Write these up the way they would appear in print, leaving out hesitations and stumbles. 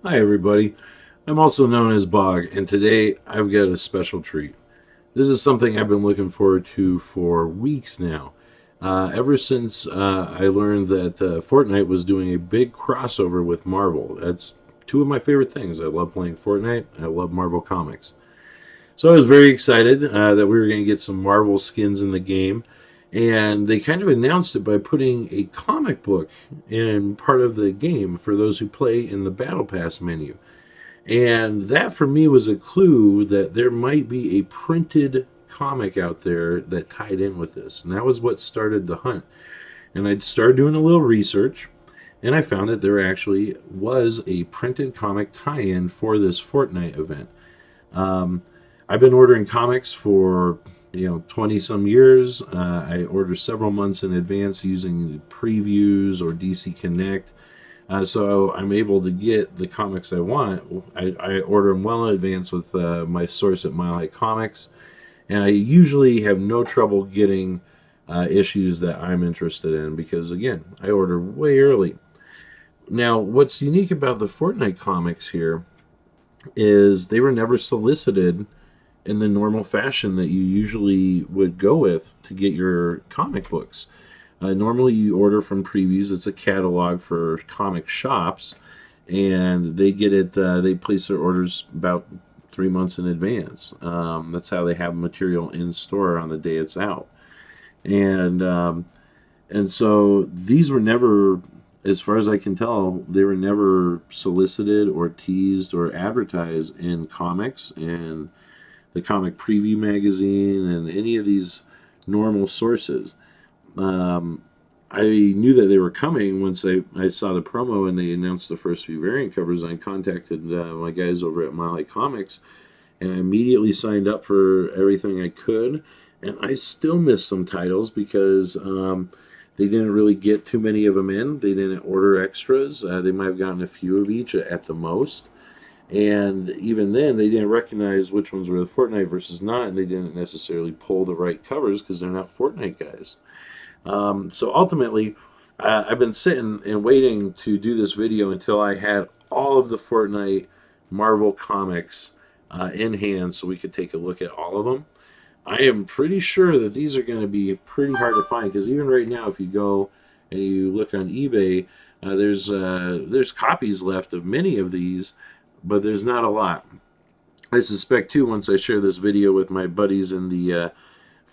Hi, everybody. I'm also known as Bog, and today I've got a special treat. This is something I've been looking forward to for weeks now. Ever since I learned that Fortnite was doing a big crossover with Marvel. That's two of my favorite things. I love playing Fortnite, I love Marvel Comics. So I was very excited that we were going to get some Marvel skins in the game. And they kind of announced it by putting a comic book in part of the game for those who play in the Battle Pass menu. And that for me was a clue that there might be a printed comic out there that tied in with this. And that was what started the hunt. And I started doing a little research and I found that there actually was a printed comic tie in for this Fortnite event. Um, I've been ordering comics for 20 some years. I order several months in advance using previews or DC Connect. So I'm able to get the comics I want. I order them well in advance with my source at Mile High Comics, and I usually have no trouble getting issues that I'm interested in because, again, I order way early. Now, what's unique about the Fortnite comics here is they were never solicited in the normal fashion that you usually would go with to get your comic books. Normally, you order from previews. It's a catalog for comic shops, and they get it. They place their orders about 3 months in advance. That's how they have material in store on the day it's out, and um, and so these were never, as far as I can tell, they were never solicited or teased or advertised in comics and the comic preview magazine and any of these normal sources. Um, I knew that they were coming once I saw the promo and they announced the first few variant covers. I contacted my guys over at Mile High Comics and I immediately signed up for everything I could. And I still missed some titles because they didn't really get too many of them in. They didn't order extras. They might have gotten a few of each at the most. And even then, they didn't recognize which ones were the Fortnite versus not, and they didn't necessarily pull the right covers because they're not Fortnite guys. So ultimately, I've been sitting and waiting to do this video until I had all of the Fortnite Marvel comics in hand so we could take a look at all of them. I am pretty sure that these are going to be pretty hard to find because even right now, if you go and you look on eBay, there's copies left of many of these, but there's not a lot. I suspect too once I share this video with my buddies in the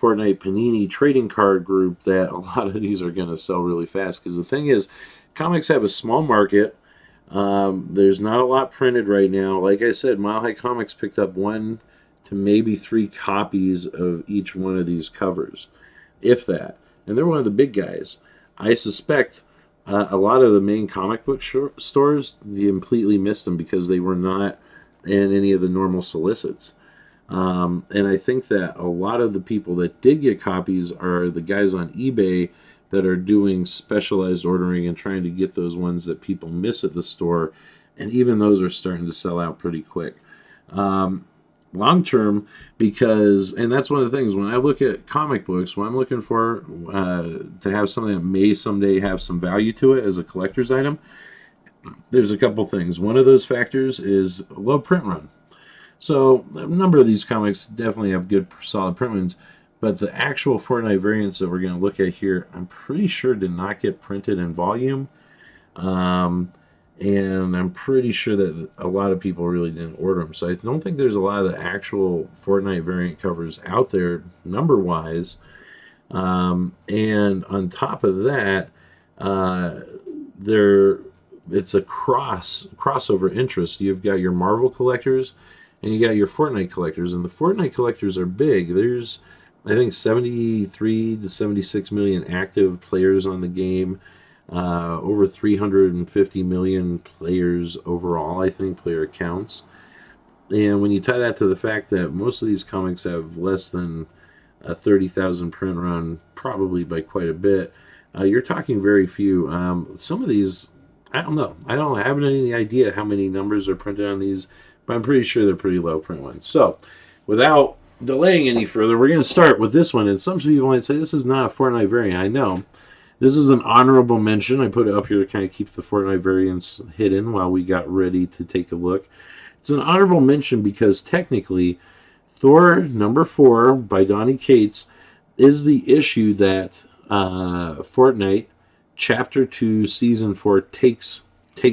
Fortnite Panini trading card group that a lot of these are going to sell really fast because the thing is, comics have a small market. There's not a lot printed right now. Like I said, Mile High Comics picked up one to maybe three copies of each one of these covers, if that. And they're one of the big guys. I suspect a lot of the main comic book stores completely missed them because they were not in any of the normal solicits. And I think that a lot of the people that did get copies are the guys on eBay that are doing specialized ordering and trying to get those ones that people miss at the store. And even those are starting to sell out pretty quick. Long term, because, and that's one of the things when I look at comic books, what I'm looking for to have something that may someday have some value to it as a collector's item, there's a couple things. One of those factors is a low print run. So a number of these comics definitely have good, solid print runs, but the actual Fortnite variants that we're going to look at here, I'm pretty sure did not get printed in volume. Um, and I'm pretty sure that a lot of people really didn't order them. So I don't think there's a lot of the actual Fortnite variant covers out there number wise. And on top of that, uh, there it's a crossover interest. You've got your Marvel collectors and you got your Fortnite collectors, and the Fortnite collectors are big. There's I think 73 to 76 million active players on the game. Over 350 million players overall, I think, player accounts. And when you tie that to the fact that most of these comics have less than a 30,000 print run, probably by quite a bit, you're talking very few. Some of these, I don't know. I don't have any idea how many numbers are printed on these, but I'm pretty sure they're pretty low print ones. So, without delaying any further, we're going to start with this one. And some people might say this is not a Fortnite variant. I know. This is an honorable mention. I put it up here to kind of keep the Fortnite variants hidden while we got ready to take a look. It's an honorable mention because technically, Thor #4 by Donny Cates is the issue that Fortnite Chapter 2 Season 4 takes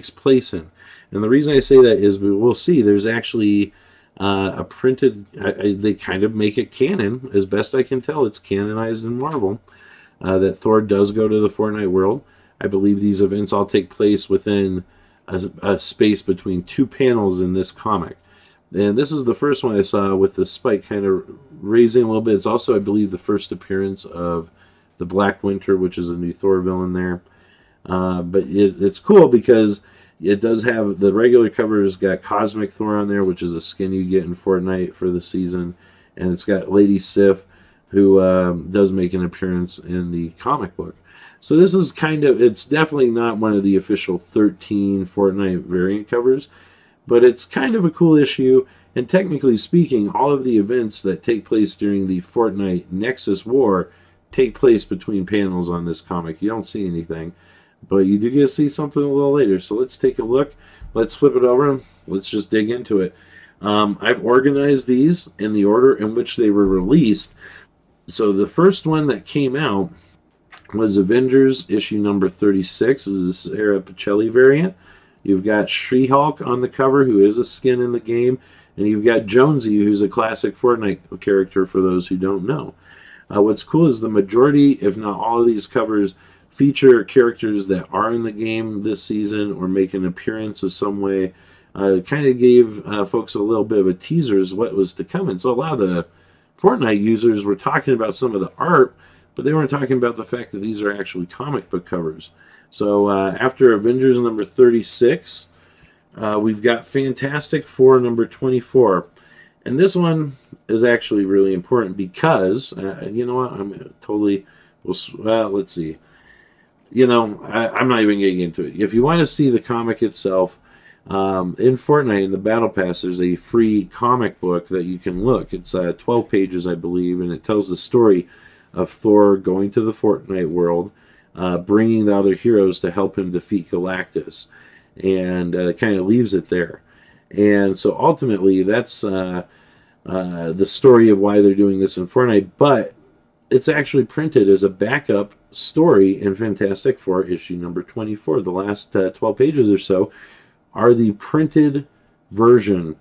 place in. And the reason I say that is we'll see there's actually a printed, they kind of make it canon, as best I can tell. It's canonized in Marvel that Thor does go to the Fortnite world. I believe these events all take place within a space between 2 panels in this comic. And this is the first one I saw with the spike kind of raising a little bit. It's also, I believe, the first appearance of the Black Winter, which is a new Thor villain there. But it's cool because it does have the regular cover's got Cosmic Thor on there, which is a skin you get in Fortnite for the season. And it's got Lady Sif, who does make an appearance in the comic book. So this is kind of, it's definitely not one of the official 13 Fortnite variant covers, but it's kind of a cool issue. And technically speaking, all of the events that take place during the Fortnite Nexus War take place between panels on this comic. You don't see anything, but you do get to see something a little later. So let's take a look. Let's flip it over. Let's just dig into it. I've organized these in the order in which they were released. So the first one that came out was Avengers issue number 36. This is the Sarah Pichelli variant. You've got She-Hulk on the cover, who is a skin in the game, and you've got Jonesy, who's a classic Fortnite character for those who don't know. What's cool is the majority, if not all of these covers, feature characters that are in the game this season or make an appearance in some way. It kind of gave folks a little bit of a teaser as what was to come. And so a lot of the Fortnite users were talking about some of the art, but they weren't talking about the fact that these are actually comic book covers. So after Avengers number 36, we've got Fantastic Four number 24. And this one is actually really important because, you know what, I'm totally, let's see. You know, I'm not even getting into it. If you want to see the comic itself, in Fortnite, in the Battle Pass, there's a free comic book that you can look. It's 12 pages, I believe, and it tells the story of Thor going to the Fortnite world, bringing the other heroes to help him defeat Galactus, and it kind of leaves it there. And so ultimately, that's the story of why they're doing this in Fortnite, but it's actually printed as a backup story in Fantastic Four issue number 24. The last 12 pages or so are the printed version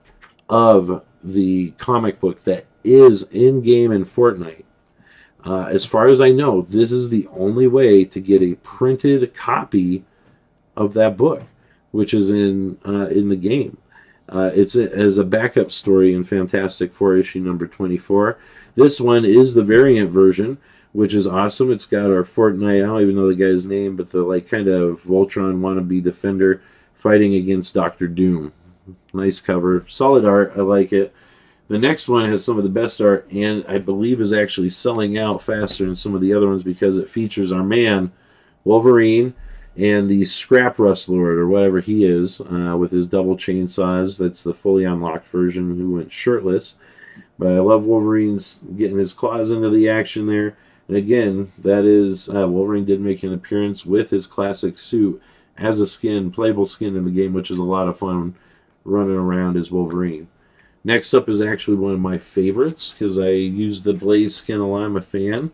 of the comic book that is in-game in Fortnite. As far as I know, this is the only way to get a printed copy of that book, which is in the game. It's as a backup story in Fantastic Four issue number 24. This one is the variant version, which is awesome. It's got our Fortnite, I don't even know the guy's name, but the like kind of Voltron wannabe defender fighting against Doctor Doom. Nice cover. Solid art. I like it. The next one has some of the best art, and I believe is actually selling out faster than some of the other ones because it features our man, Wolverine, and the Scrap Rust Lord, or whatever he is, with his double chainsaws. That's the fully unlocked version, who went shirtless. But I love Wolverine's getting his claws into the action there. And again, that is, Wolverine did make an appearance with his classic suit as a skin, playable skin in the game, which is a lot of fun running around as Wolverine. Next up is actually one of my favorites, because I use the Blaze skin a lot. I'm a fan.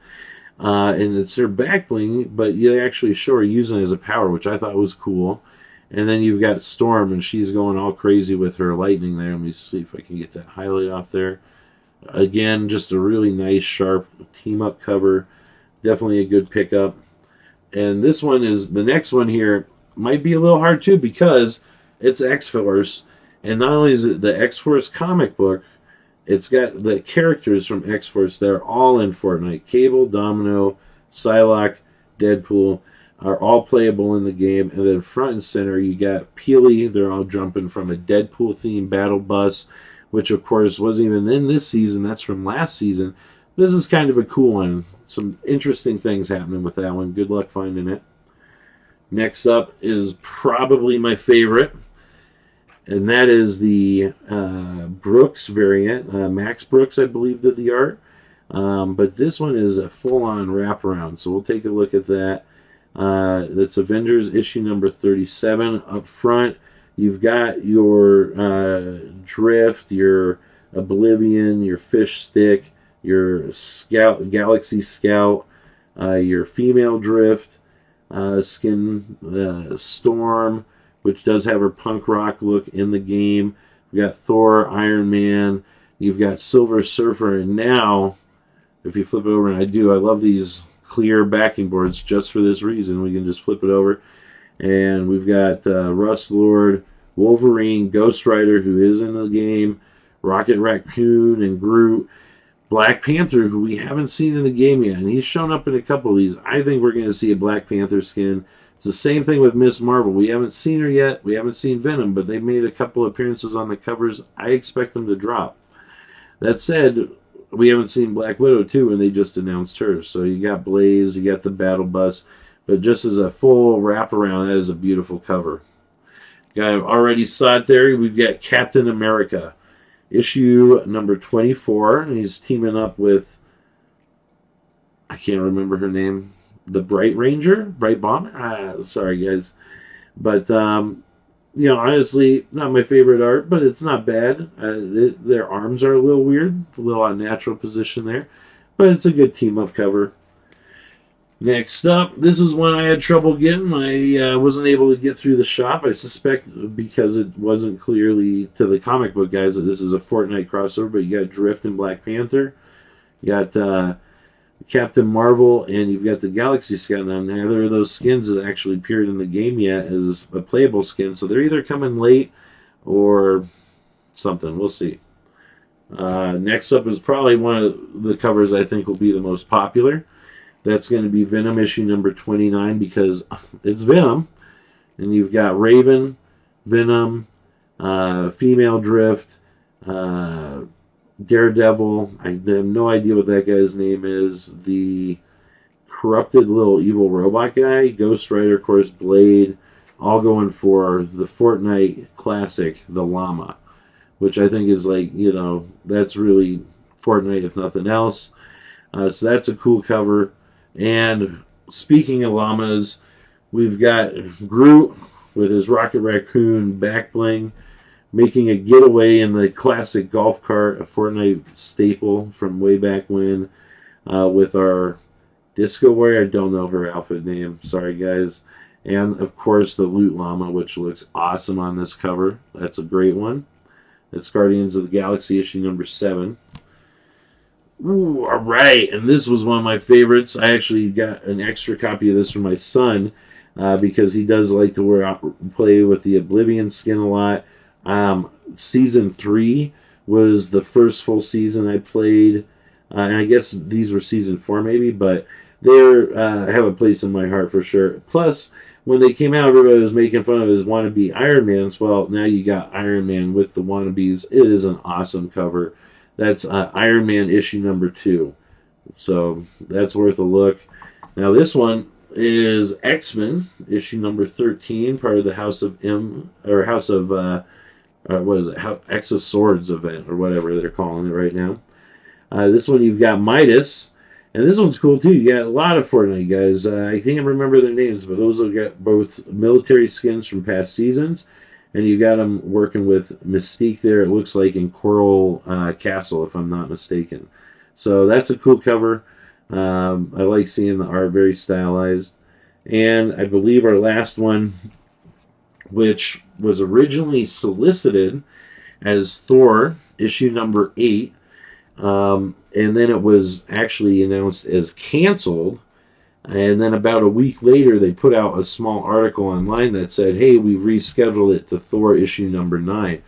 And it's their back bling, but you actually show her using it as a power, which I thought was cool. And then you've got Storm, and she's going all crazy with her lightning there. Let me see if I can get that highlight off there. Again, just a really nice, sharp team-up cover. Definitely a good pickup. And this one is, the next one here might be a little hard too, because it's X-Force. And not only is it the X-Force comic book, it's got the characters from X-Force that are all in Fortnite. Cable, Domino, Psylocke, Deadpool are all playable in the game. And then front and center, you got Peely. They're all jumping from a Deadpool-themed battle bus, which, of course, wasn't even in this season. That's from last season. This is kind of a cool one. Some interesting things happening with that one. Good luck finding it. Next up is probably my favorite, and that is the Brooks variant. Max Brooks, I believe, did the art. But this one is a full-on wraparound, so we'll take a look at that. That's Avengers issue number 37. Up front, you've got your Drift, your Oblivion, your Fish Stick, your Scout, Galaxy Scout, your female Drift skin, Storm, which does have her punk rock look in the game. We've got Thor, Iron Man. You've got Silver Surfer, and now, if you flip it over, and I love these clear backing boards just for this reason. We can just flip it over, and we've got Rust Lord, Wolverine, Ghost Rider, who is in the game, Rocket Raccoon, and Groot. Black Panther, who we haven't seen in the game yet, and he's shown up in a couple of these. I think we're going to see a Black Panther skin. It's the same thing with Miss Marvel. We haven't seen her yet. We haven't seen Venom, but they made a couple appearances on the covers. I expect them to drop. That said, we haven't seen Black Widow too, and they just announced her. So you got Blaze, you got the Battle Bus, but just as a full wraparound, that is a beautiful cover. I already saw it there. We've got Captain America, issue number 24, and he's teaming up with, I can't remember her name, the Bright Ranger, Bright Bomber. Sorry guys, but honestly, not my favorite art, but it's not bad. Their arms are a little weird, a little unnatural position there, but it's a good team up cover. Next up, this is one I had trouble getting. I wasn't able to get through the shop. I suspect because it wasn't clearly to the comic book guys that this is a Fortnite crossover, but you got Drift and Black Panther. You got Captain Marvel, and you've got the Galaxy Scout. Now, neither of those skins have actually appeared in the game yet as a playable skin, so they're either coming late or something. We'll see. Next up is probably one of the covers I think will be the most popular. That's going to be Venom issue number 29 because it's Venom. And you've got Raven, Venom, Female Drift, Daredevil. I have no idea what that guy's name is. The corrupted little evil robot guy. Ghost Rider, of course, Blade. All going for the Fortnite classic, the llama. Which I think is that's really Fortnite if nothing else. So that's a cool cover. And speaking of llamas, we've got Groot with his Rocket Raccoon back bling making a getaway in the classic golf cart, a Fortnite staple from way back when, with our Disco Warrior. I don't know her outfit name. Sorry, guys. And, of course, the Loot Llama, which looks awesome on this cover. That's a great one. That's Guardians of the Galaxy issue number 7. Ooh, all right, and this was one of my favorites. I actually got an extra copy of this for my son because he does like to play with the Oblivion skin a lot. Season 3 was the first full season I played, and I guess these were season 4 maybe, but they have a place in my heart for sure. Plus, when they came out, everybody was making fun of his wannabe Iron Mans. Well, now you got Iron Man with the wannabes. It is an awesome cover. That's Iron Man issue number 2. So that's worth a look. Now this one is X-Men issue number 13, part of the House of M, or House of, what is it? X of Swords event, or whatever they're calling it right now. This one you've got Midas, and this one's cool too. You got a lot of Fortnite guys. I can't remember their names, but those have got both military skins from past seasons. And you got them working with Mystique there, it looks like, in Coral Castle, if I'm not mistaken. So that's a cool cover. I like seeing the art, very stylized. And I believe our last one, which was originally solicited as Thor, issue number 8. And then it was actually announced as canceled. And then about a week later, they put out a small article online that said, hey, we rescheduled it to Thor issue number 9.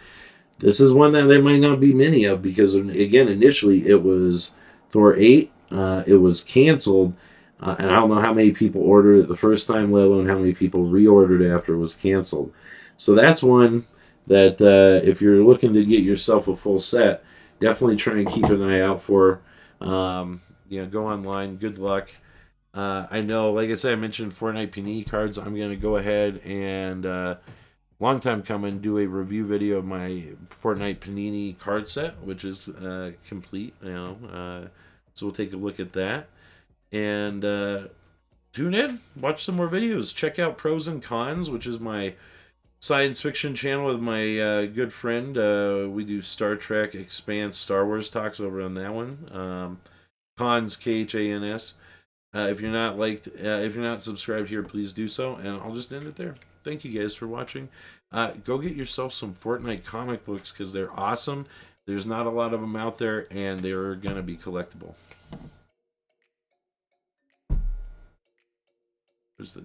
This is one that there might not be many of because, again, initially it was Thor 8. It was canceled. And I don't know how many people ordered it the first time, let alone how many people reordered it after it was canceled. So that's one that if you're looking to get yourself a full set, definitely try and keep an eye out for. Go online. Good luck. I know, like I said, I mentioned Fortnite Panini cards. I'm going to go ahead and, long time coming, do a review video of my Fortnite Panini card set, which is complete, so we'll take a look at that. And tune in, watch some more videos. Check out Pros and Cons, which is my science fiction channel with my good friend. We do Star Trek, Expanse, Star Wars talks over on that one. Cons, Khans. If you're not subscribed here, please do so, and I'll just end it there. Thank you guys for watching. Go get yourself some Fortnite comic books because they're awesome. There's not a lot of them out there, and they're gonna be collectible. There's the